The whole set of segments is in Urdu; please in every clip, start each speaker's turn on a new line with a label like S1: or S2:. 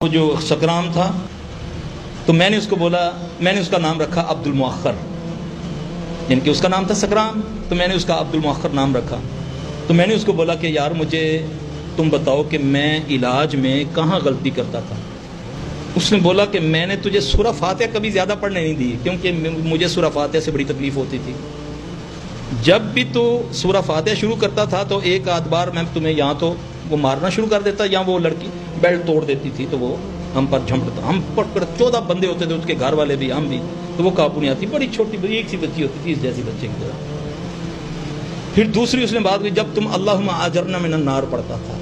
S1: وہ جو سکرام تھا تو میں نے اس کو بولا، میں نے اس کا نام رکھا عبد المؤخر، یعنی کہ اس کا نام تھا سکرام تو میں نے اس کا عبد المؤخر نام رکھا۔ تو میں نے اس کو بولا کہ یار مجھے تم بتاؤ کہ میں علاج میں کہاں غلطی کرتا تھا۔ اس نے بولا کہ میں نے تجھے سورہ فاتحہ کبھی زیادہ پڑھنے نہیں دی، کیونکہ مجھے سورہ فاتحہ سے بڑی تکلیف ہوتی تھی۔ جب بھی تو سورہ فاتحہ شروع کرتا تھا تو ایک آدھ بار میں تمہیں یہاں تو وہ مارنا شروع کر دیتا، یا وہ لڑکی بیلٹ توڑ دیتی تھی تو وہ ہم پر جھمٹتا، ہم پر 14 بندے ہوتے تھے، اس کے گھر والے بھی، ہم بھی، تو وہ قابو نہیں آتی، بڑی چھوٹی ایک سی بچی ہوتی تھی اس جیسی بچے کی طرح۔ پھر دوسری اس نے بات کی، جب تم اللہم اجرنا من النار پڑھتا تھا،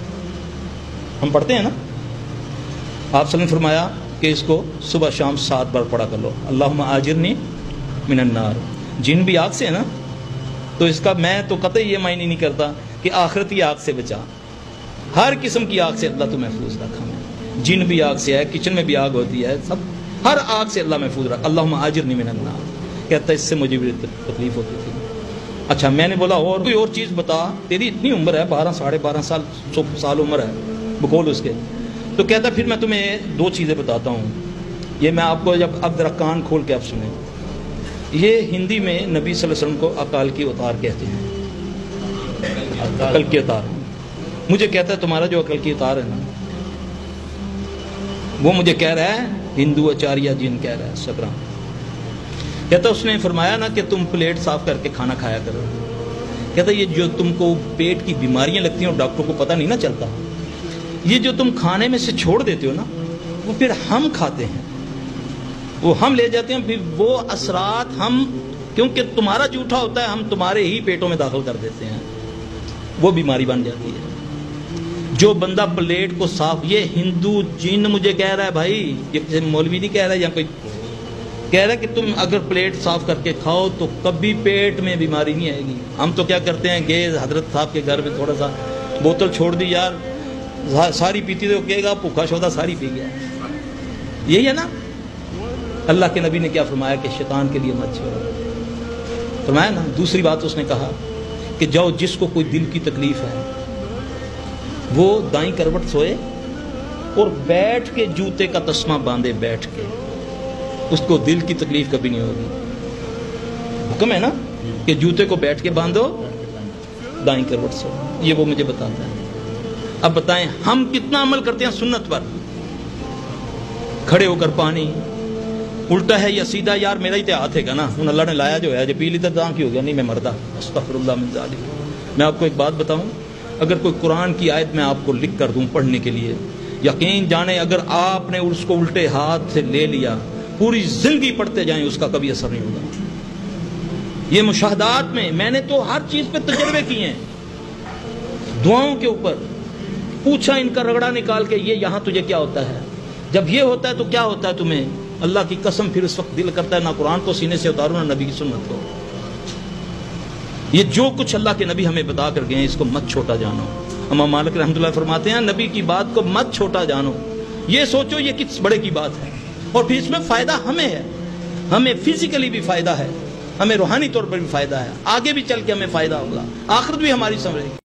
S1: ہم پڑھتے ہیں نا، آپ صلی اللہ علیہ وسلم فرمایا کہ اس کو صبح شام 7 بار پڑھا کر لو، اللہم اجرنی من النار، جن بھی آگ سے ہے نا، تو اس کا میں تو قطعی یہ معنی نہیں کرتا کہ آخرتی آگ سے بچا، ہر قسم کی آگ سے اللہ تو محفوظ رکھا، ہمیں جن بھی آگ سے ہے، کچن میں بھی آگ ہوتی ہے، سب ہر آگ سے اللہ محفوظ رکھا۔ اللہم اجرنی من النار کہتا ہے، اس سے مجھے بھی تکلیف ہوتی تھی۔ اچھا میں نے بولا اور کوئی اور چیز بتا، تیری اتنی عمر ہے، 12 ساڑھے 12 سال عمر ہے بقول اس کے، تو کہتا پھر میں تمہیں 2 چیزیں بتاتا ہوں، یہ میں آپ کو جب اب ذرا کان کھول کے آپ سنیں۔ یہ ہندی میں نبی صلی اللہ علیہ وسلم کو اکال کی اتار کہتے ہیں، عقل کی اتار۔ مجھے کہتا ہے تمہارا جو عقل کی اتار ہے نا، وہ مجھے کہہ رہا ہے ہندو آچاریہ جن کہہ رہا ہے سکرام، کہتا اس نے فرمایا نا کہ تم پلیٹ صاف کر کے کھانا کھایا کرو، کہتا یہ جو تم کو پیٹ کی بیماریاں لگتی ہیں اور ڈاکٹر کو پتہ نہیں نا چلتا، یہ جو تم کھانے میں سے چھوڑ دیتے ہو نا، وہ پھر ہم کھاتے ہیں، وہ ہم لے جاتے ہیں، پھر وہ اثرات ہم، کیونکہ تمہارا جھوٹا ہوتا ہے، ہم تمہارے ہی پیٹوں میں داخل کر دیتے ہیں، وہ بیماری بن جاتی ہے۔ جو بندہ پلیٹ کو صاف، یہ ہندو جن مجھے کہہ رہا ہے بھائی، یہ کسی مولوی نہیں کہہ رہا ہے یا کوئی کہہ رہا ہے کہ تم اگر پلیٹ صاف کر کے کھاؤ تو کبھی پیٹ میں بیماری نہیں آئے گی۔ ہم تو کیا کرتے ہیں، گئے حضرت صاحب کے گھر میں تھوڑا سا بوتل چھوڑ دی، یار ساری پیتی تو کہے گا بھوکا شودا ساری پی گیا، یہی ہے نا۔ اللہ کے نبی نے کیا فرمایا کہ شیطان کے لیے مت چھوڑو، فرمایا نا۔ دوسری بات اس نے کہا کہ جاؤ جس کو کوئی دل کی تکلیف ہے وہ دائیں کروٹ سوئے اور بیٹھ کے جوتے کا تسمہ باندھے، بیٹھ کے، اس کو دل کی تکلیف کبھی نہیں ہوگی۔ حکم ہے نا کہ جوتے کو بیٹھ کے باندھو، دائیں کروٹ سو، یہ وہ مجھے بتاتا ہے۔ اب بتائیں ہم کتنا عمل کرتے ہیں سنت پر، کھڑے ہو کر پانی الٹا ہے یا سیدھا، یار میرا ہی تو ہاتھ ہے گا نا، ان اللہ نے لایا جو ہے، جو پی لی تو داں کی ہو گیا، نہیں میں مردہ، استغفر اللہ من ذالک۔ میں آپ کو ایک بات بتاؤں، اگر کوئی قرآن کی آیت میں آپ کو لکھ کر دوں پڑھنے کے لیے، یقین جانے اگر آپ نے اس کو الٹے ہاتھ سے لے لیا، پوری زندگی پڑھتے جائیں اس کا کبھی اثر نہیں ہوگا۔ یہ مشاہدات میں نے تو ہر چیز پہ تجربے کیے ہیں، دعاؤں کے اوپر پوچھا ان کا رگڑا نکال کے، یہ یہاں تجھے کیا ہوتا ہے، جب یہ ہوتا ہے تو کیا ہوتا ہے تمہیں، اللہ کی قسم پھر اس وقت دل کرتا ہے نہ قرآن کو سینے سے اتارو نہ نبی کی سنت کو۔ یہ جو کچھ اللہ کے نبی ہمیں بتا کر گئے ہیں اس کو مت چھوٹا جانو۔ امام مالک رحمۃ اللہ فرماتے ہیں نبی کی بات کو مت چھوٹا جانو، یہ سوچو یہ کس بڑے کی بات ہے، اور پھر اس میں فائدہ ہمیں ہے، ہمیں فزیکلی بھی فائدہ ہے، ہمیں روحانی طور پر بھی فائدہ ہے، آگے بھی چل کے ہمیں فائدہ ہوگا، آخرت بھی ہماری سنورے گی۔